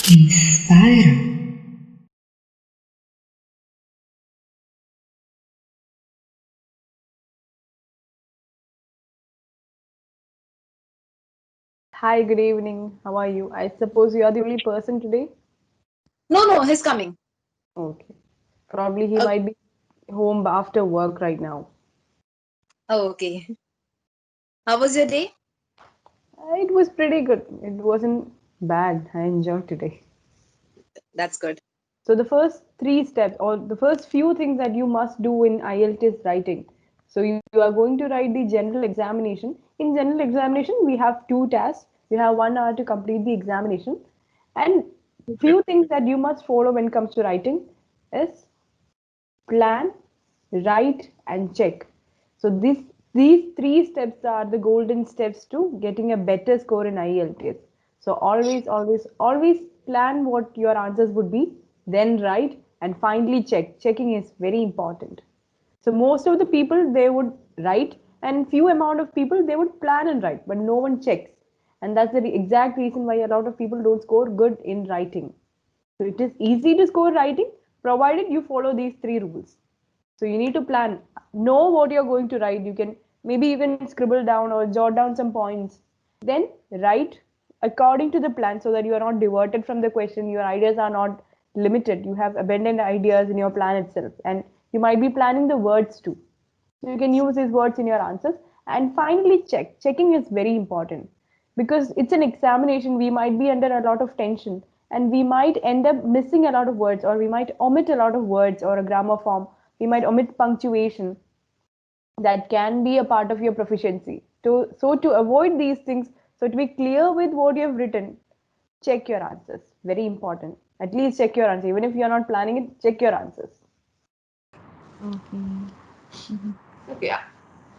Inspire. Hi, good evening. How are you? I suppose you are the only person today. No, he's coming. Okay. Probably he Oh, might be home after work right now. oh, okay. How was your day? It was pretty good. It wasn't bad. I enjoyed today. That's good. So the first three steps or the first few things that you must do in IELTS writing. So you are going to write the general examination. In general examination, we have two tasks. We have 1 hour to complete the examination. And few things that you must follow when it comes to writing is plan, write, and check. So these three steps are the golden steps to getting a better score in IELTS. So always plan what your answers would be, then write, and finally check. Checking is very important. So most of the people they would write, and few amount of people they would plan and write, but no one checks. And that's the exact reason why a lot of people don't score good in writing. So it is easy to score writing provided you follow these three rules. So you need to plan, know what you're going to write. You can maybe even scribble down or jot down some points. Then write according to the plan so that you are not diverted from the question. Your ideas are not limited. You have abundant ideas in your plan itself. And you might be planning the words too. So you can use these words in your answers. And finally, check. Checking is very important because it's an examination. We might be under a lot of tension and we might end up missing a lot of words, or we might omit a lot of words or a grammar form. We might omit punctuation that can be a part of your proficiency. So to avoid these things, so to be clear with what you have written, check your answers. Very important. At least check your answer. Even if you're not planning it, check your answers. Okay. Mhm. Okay. Yeah.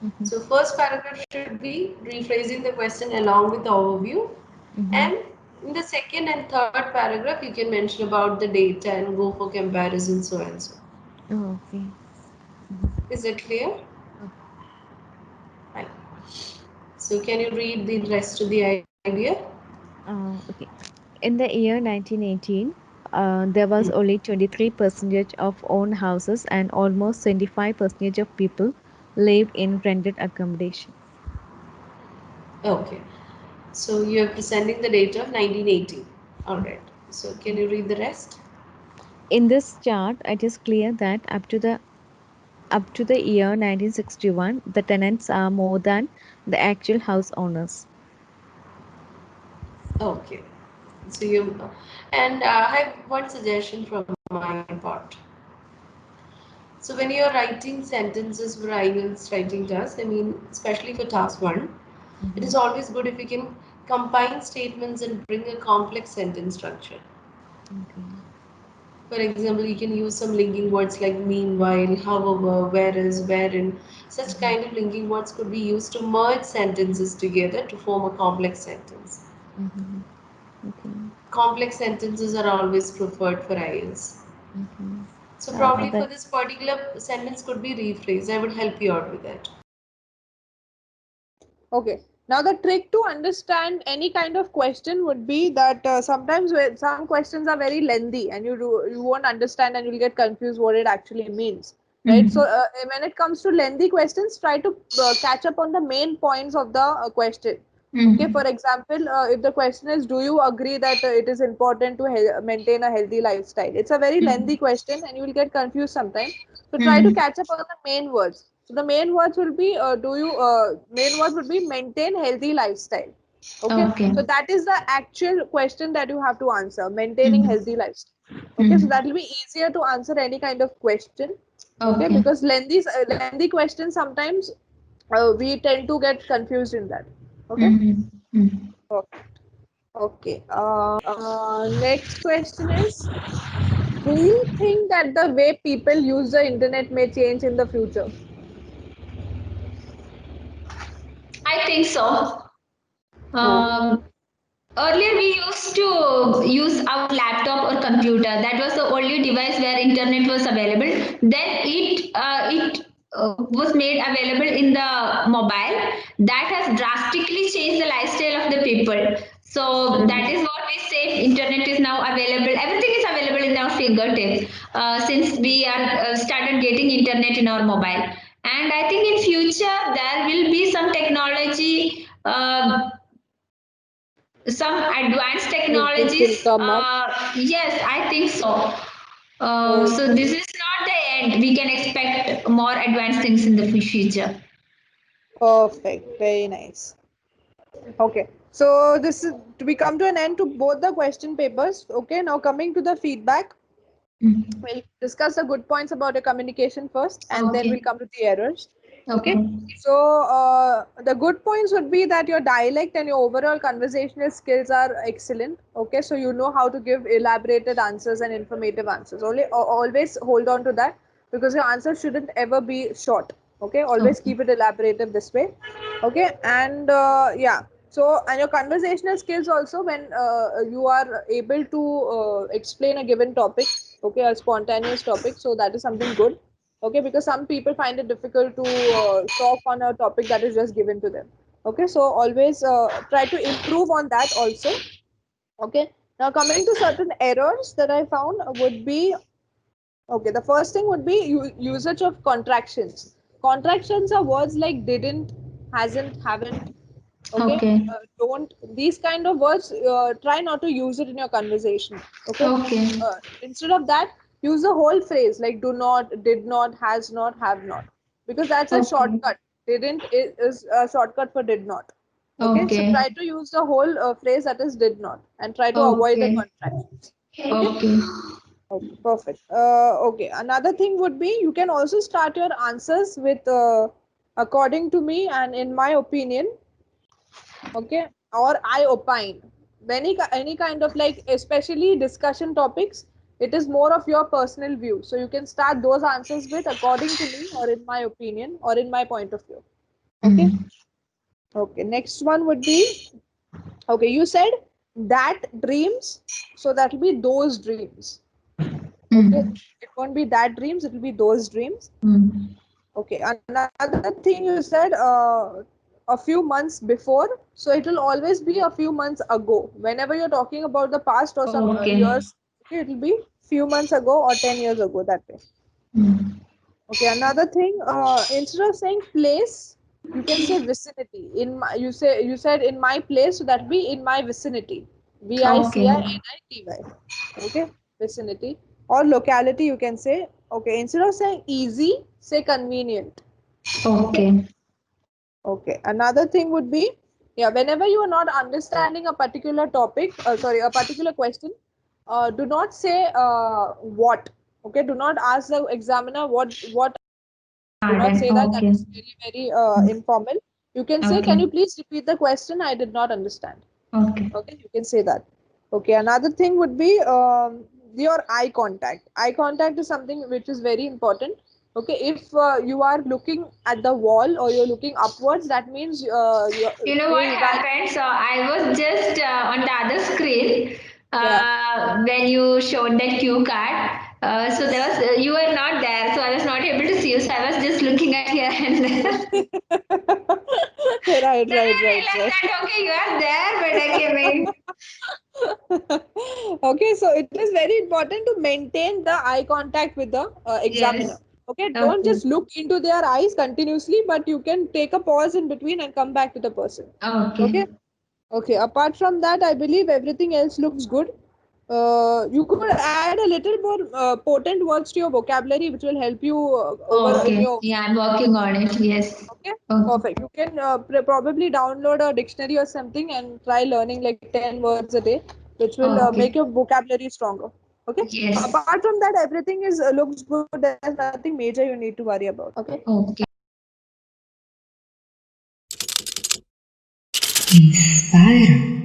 Mhm. So first paragraph should be rephrasing the question along with the overview. Mhm. And in the second and third paragraph, you can mention about the data and go for comparison, so and so. Oh, okay. Is it clear? Oh, Fine. So can you read the rest of the idea? okay. In the year 1918, there was only 23% of owned houses and almost 25% of people live in rented accommodation. Okay. So you are presenting the data of 1980. All right. So can you read the rest? In this chart, it is clear that up to the year 1961, the tenants are more than the actual house owners. Okay. So you and I have one suggestion from my part. So when you're writing sentences for IELTS writing task, I mean, especially for task one, it is Mhm. always good if you can combine statements and bring a complex sentence structure. Okay. For example, you can use some linking words like meanwhile, however, whereas, wherein. Such Mhm. kind of linking words could be used to merge sentences together to form a complex sentence. Mhm. Okay. Complex sentences are always preferred for IELTS. Okay. So probably for That. this particular sentence could be rephrased. I would help you out with that. Okay. Now the trick to understand any kind of question would be that sometimes some questions are very lengthy and you won't understand and you'll get confused what it actually means. Right. So Mhm. when it comes to lengthy questions, try to catch up on the main points of the question. Okay. For Mhm. example, if the question is, do you agree that it is important to maintain a healthy lifestyle? It's a very lengthy Mhm. question and you will get confused sometimes. So try to Mhm. catch up on the main words. So the main words will be main word would be maintain healthy lifestyle. Okay, Okay. so that is the actual question that you have to answer. Maintaining Mhm. healthy lifestyle. Okay, so Mhm. that will be easier to answer any kind of question. Okay, Okay. because lengthy questions sometimes we tend to get confused in that. Okay. Mhm. Mhm. Okay. Okay. Next question is: do you think that the way people use the internet may change in the future? I think so. Huh. Um, Earlier, we used to use our laptop or computer. That was the only device where internet was available. Then it was made available in the mobile. That has drastically changed the lifestyle of the people. So that is what we is safe. Internet is now available. Everything is available in our fingertip since we are started getting internet in our mobile. And I think in future there will be some technology, some advanced Which will technologies. come up. Yes, I think so. So Okay. this is not the end. We can expect more advanced things in the future. Perfect. Very nice. Okay. So this is we come to an end to both the question papers. Okay. Now coming to the feedback. Mm. We'll discuss the good points about your communication first, and then Okay. we'll come to the errors. Okay. Okay. So the good points would be that your dialect and your overall conversational skills are excellent. Okay. So you know how to give elaborated answers and informative answers. Always hold on to that, because your answer shouldn't ever be short. Okay. Always Okay. keep it elaborative this way. Okay. And yeah. So, and your conversational skills also, when you are able to explain a given topic, okay, a spontaneous topic, so that is something good. Okay, because some people find it difficult to talk on a topic that is just given to them. Okay, so always try to improve on that also. Okay, now coming to certain errors that I found would be, okay, the first thing would be usage of contractions. Contractions are words like didn't, hasn't, haven't, okay, Okay. don't, these kind of words, try not to use it in your conversation. Okay, Okay. instead of that, use the whole phrase like do not, did not, has not, have not, because that's a Okay. shortcut. Didn't is a shortcut for did not. Okay, so Okay. try to use the whole phrase that is did not, and try to avoid the Okay. contractions. Okay. Okay. Okay, perfect. Okay, another thing would be you can also start your answers with according to me and in my opinion, okay, or I opine. Any kind of, like, especially discussion topics, it is more of your personal view. So you can start those answers with according to me, or in my opinion, or in my point of view. Okay. Mm. Okay. Next one would be, okay, you said that dreams, so that will be those dreams. Okay, Mm. it won't be that dreams, it will be those dreams. Mm. Okay, another thing you said a few months before, so it will always be a few months ago. Whenever you're talking about the past or some Okay. years, okay, it will be few months ago or 10 years ago, that way. Mm. Okay, another thing, instead of saying place, you can say vicinity. In my, you said in my place, so that be in my vicinity. Okay. VICINITY. Okay, vicinity or locality. You can say, okay, instead of saying easy, say convenient. Okay. Okay. Okay. Another thing would be, yeah, whenever you are not understanding a particular topic, sorry, a particular question, do not say what. Okay, do not ask the examiner what. Do not Pardon. say that. That Okay. is very, very informal. You can say, can Okay. you please repeat the question? I did not understand. Okay. Okay, you can say that. Okay, another thing would be your eye contact. Eye contact is something which is very important. Okay, if you are looking at the wall or you're looking upwards, that means You know you what evaluate. happened? So I was just on the other screen Yeah. when you showed that cue card. So there was you were not there, so I was not able to see you. So I was just looking at here and there. Right, Then right, I right, realized right. that okay, you are there, but okay, wait. Okay, so it is very important to maintain the eye contact with the examiner. Yes. Okay, don't Okay. just look into their eyes continuously, but you can take a pause in between and come back to the person. Okay. Okay. Okay, apart from that, I believe everything else looks good. You could add a little more potent words to your vocabulary, which will help you over in Okay. your. Yeah, I'm working on it. Yes. Okay, Okay. perfect. You can probably download a dictionary or something and try learning like 10 words a day, which will make Okay. your vocabulary stronger. Okay. Yes. Apart from that, everything is looks good. There's nothing major you need to worry about. Okay. Okay. Inspire.